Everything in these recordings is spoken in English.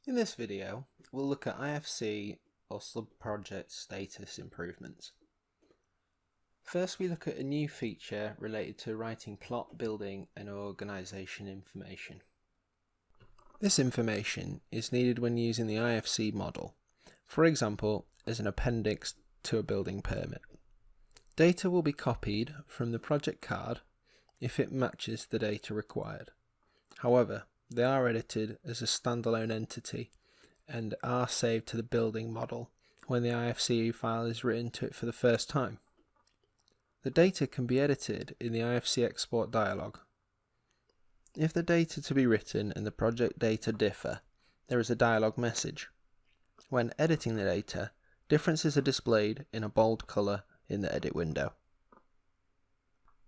In this video, we'll look at IFC or sub-project status improvements. First, we look at a new feature related to writing plot, building and organisation information. This information is needed when using the IFC model, for example, as an appendix to a building permit. Data will be copied from the project card if it matches the data required. However, they are edited as a standalone entity and are saved to the building model when the IFC file is written to it for the first time. The data can be edited in the IFC export dialog. If the data to be written and the project data differ, there is a dialog message. When editing the data, differences are displayed in a bold colour in the edit window.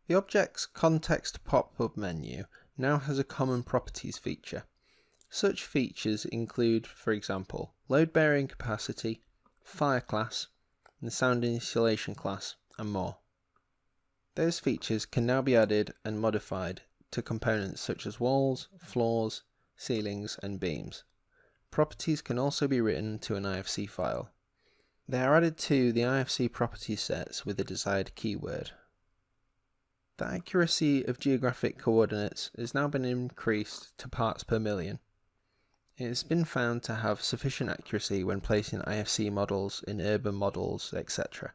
The object's context pop-up menu now has a common properties feature. Such features include, for example, load bearing capacity, fire class, and sound insulation class, and more. Those features can now be added and modified to components such as walls, floors, ceilings, and beams. Properties can also be written to an IFC file. They are added to the IFC property sets with the desired keyword. The accuracy of geographic coordinates has now been increased to parts per million. It has been found to have sufficient accuracy when placing IFC models in urban models, etc.